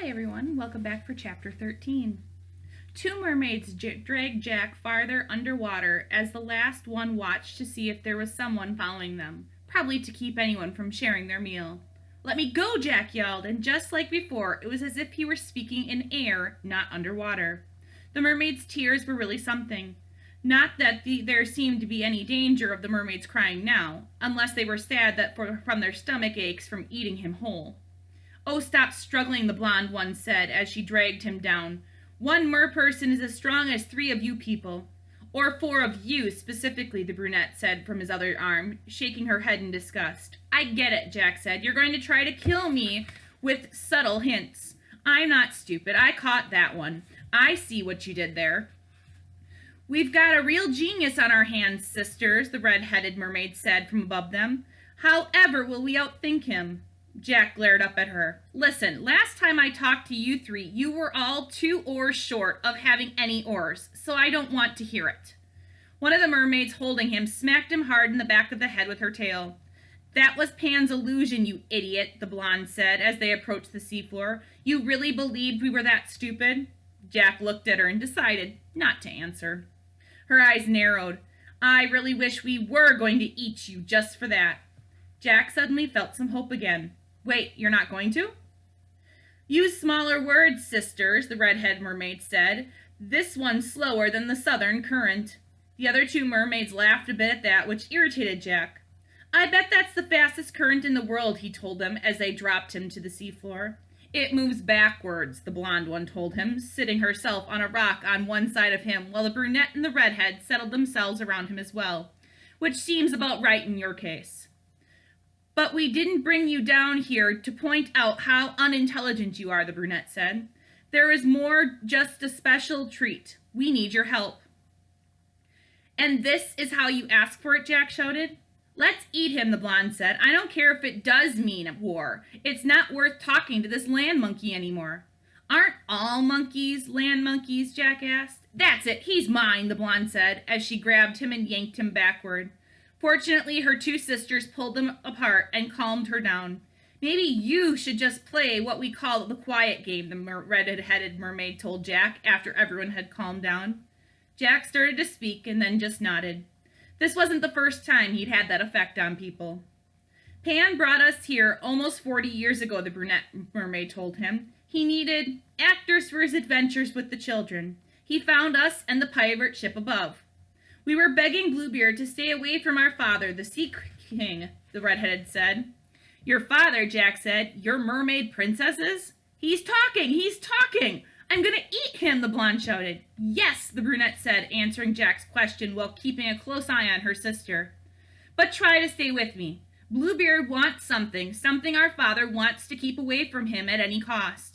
Hi everyone, welcome back for chapter 13. Two mermaids dragged Jack farther underwater as the last one watched to see if there was someone following them, probably to keep anyone from sharing their meal. "Let me go," Jack yelled, and just like before, it was as if he were speaking in air, not underwater. The mermaid's tears were really something. Not that there seemed to be any danger of the mermaids crying now, unless they were sad from their stomach aches from eating him whole. "Oh, stop struggling," the blonde one said as she dragged him down. "One merperson is as strong as 3 of you people." "Or 4 of you, specifically," the brunette said from his other arm, shaking her head in disgust. "I get it," Jack said. "You're going to try to kill me with subtle hints. I'm not stupid. I caught that one. I see what you did there." "We've got a real genius on our hands, sisters," the red-headed mermaid said from above them. "However will we outthink him?" Jack glared up at her. "Listen, last time I talked to you 3, you were all 2 oars short of having any oars, so I don't want to hear it." One of the mermaids holding him smacked him hard in the back of the head with her tail. "That was Pan's illusion, you idiot," the blonde said as they approached the seafloor. "You really believed we were that stupid?" Jack looked at her and decided not to answer. Her eyes narrowed. "I really wish we were going to eat you just for that." Jack suddenly felt some hope again. "Wait, you're not going to?" "Use smaller words, sisters," the redhead mermaid said. "This one's slower than the southern current." The other 2 mermaids laughed a bit at that, which irritated Jack. "I bet that's the fastest current in the world," he told them as they dropped him to the seafloor. "It moves backwards," the blonde one told him, sitting herself on a rock on one side of him, while the brunette and the redhead settled themselves around him as well, which seems about right in your case. "But we didn't bring you down here to point out how unintelligent you are," the brunette said. "There is more, just a special treat. We need your help." "And this is how you ask for it?" Jack shouted. "Let's eat him," the blonde said. "I don't care if it does mean war. It's not worth talking to this land monkey anymore." "Aren't all monkeys land monkeys?" Jack asked. "That's it, he's mine," the blonde said as she grabbed him and yanked him backward. Fortunately, her 2 sisters pulled them apart and calmed her down. "Maybe you should just play what we call the quiet game," the red-headed mermaid told Jack after everyone had calmed down. Jack started to speak and then just nodded. This wasn't the first time he'd had that effect on people. "Pan brought us here almost 40 years ago," the brunette mermaid told him. "He needed actors for his adventures with the children. He found us and the pirate ship above. We were begging Bluebeard to stay away from our father, the Sea King," the redheaded said. "Your father," Jack said. "Your mermaid princesses?" He's talking! "I'm gonna eat him," the blonde shouted. "Yes," the brunette said, answering Jack's question while keeping a close eye on her sister. "But try to stay with me. Bluebeard wants something our father wants to keep away from him at any cost.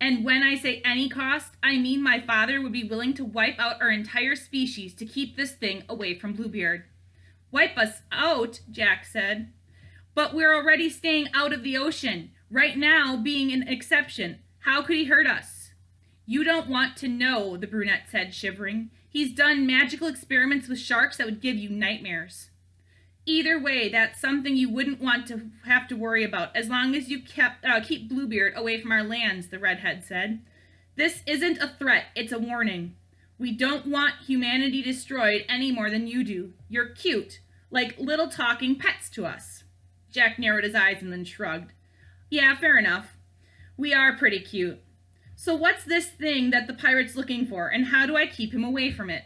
And when I say any cost, I mean my father would be willing to wipe out our entire species to keep this thing away from Bluebeard." "Wipe us out?" Jack said. "But we're already staying out of the ocean, right now being an exception. How could he hurt us?" "You don't want to know," the brunette said, shivering. "He's done magical experiments with sharks that would give you nightmares." "Either way, that's something you wouldn't want to have to worry about as long as you keep Bluebeard away from our lands," the redhead said. "This isn't a threat, it's a warning. We don't want humanity destroyed any more than you do. You're cute, like little talking pets to us." Jack narrowed his eyes and then shrugged. "Yeah, fair enough. We are pretty cute. So what's this thing that the pirate's looking for, and how do I keep him away from it?"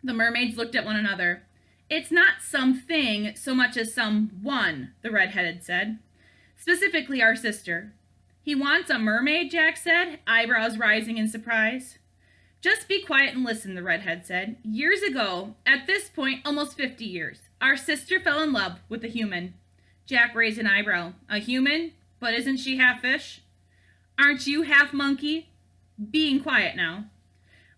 The mermaids looked at one another. "It's not something so much as someone," the redheaded said. "Specifically our sister." "He wants a mermaid?" Jack said, eyebrows rising in surprise. "Just be quiet and listen," the redhead said. "Years ago, at this point almost 50 years, our sister fell in love with a human." Jack raised an eyebrow. "A human? But isn't she half fish?" "Aren't you half monkey?" "Being quiet now."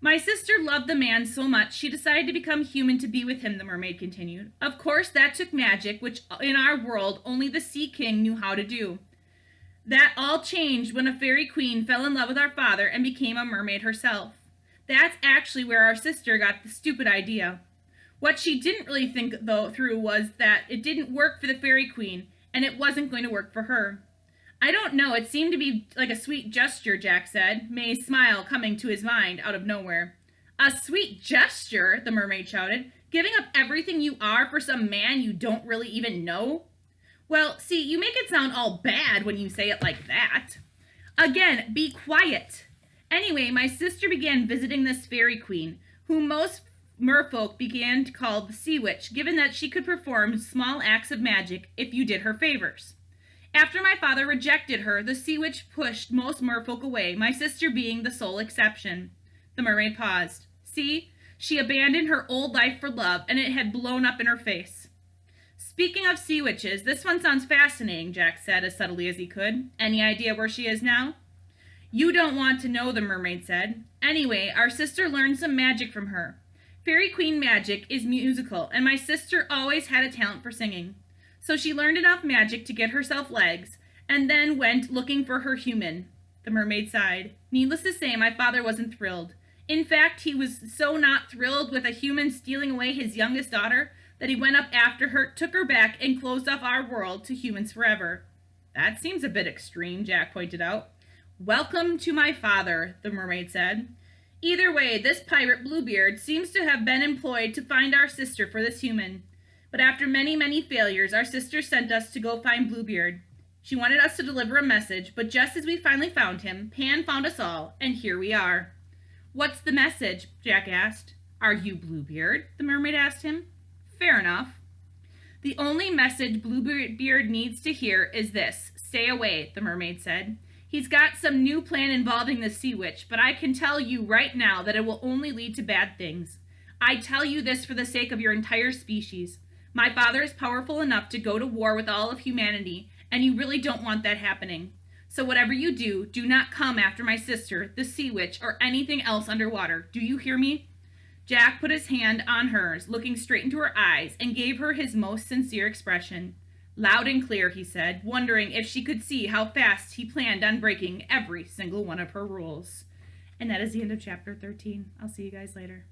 "My sister loved the man so much she decided to become human to be with him," the mermaid continued. "Of course that took magic, which in our world only the Sea King knew how to do. That all changed when a fairy queen fell in love with our father and became a mermaid herself. That's actually where our sister got the stupid idea. What she didn't really think through was that it didn't work for the fairy queen, and it wasn't going to work for her. I don't know. It seemed to be like a sweet gesture, Jack said, May's smile coming to his mind out of nowhere. A sweet gesture, the mermaid shouted. Giving up everything you are for some man you don't really even know? Well, see, you make it sound all bad when you say it like that. Again, be quiet. Anyway, my sister began visiting this fairy queen, whom most merfolk began to call the sea witch, given that she could perform small acts of magic if you did her favors. After my father rejected her, the sea witch pushed most merfolk away, my sister being the sole exception. The mermaid paused. See, she abandoned her old life for love, and it had blown up in her face. Speaking of sea witches, this one sounds fascinating, Jack said as subtly as he could. Any idea where she is now? You don't want to know, the mermaid said. Anyway, our sister learned some magic from her. Fairy queen magic is musical, and my sister always had a talent for singing. So she learned enough magic to get herself legs, and then went looking for her human. The mermaid sighed. Needless to say, my father wasn't thrilled. In fact, he was so not thrilled with a human stealing away his youngest daughter that he went up after her, took her back, and closed off our world to humans forever. That seems a bit extreme, Jack pointed out. Welcome to my father, the mermaid said. Either way, this pirate Bluebeard seems to have been employed to find our sister for this human. But after many, many failures, our sister sent us to go find Bluebeard. She wanted us to deliver a message, but just as we finally found him, Pan found us all, and here we are. What's the message? Jack asked. Are you Bluebeard? The mermaid asked him. Fair enough. The only message Bluebeard needs to hear is this. Stay away, the mermaid said. He's got some new plan involving the sea witch, but I can tell you right now that it will only lead to bad things. I tell you this for the sake of your entire species. My father is powerful enough to go to war with all of humanity, and you really don't want that happening. So whatever you do, do not come after my sister, the sea witch, or anything else underwater. Do you hear me? Jack put his hand on hers, looking straight into her eyes, and gave her his most sincere expression. Loud and clear, he said, wondering if she could see how fast he planned on breaking every single one of her rules. And that is the end of chapter 13. I'll see you guys later.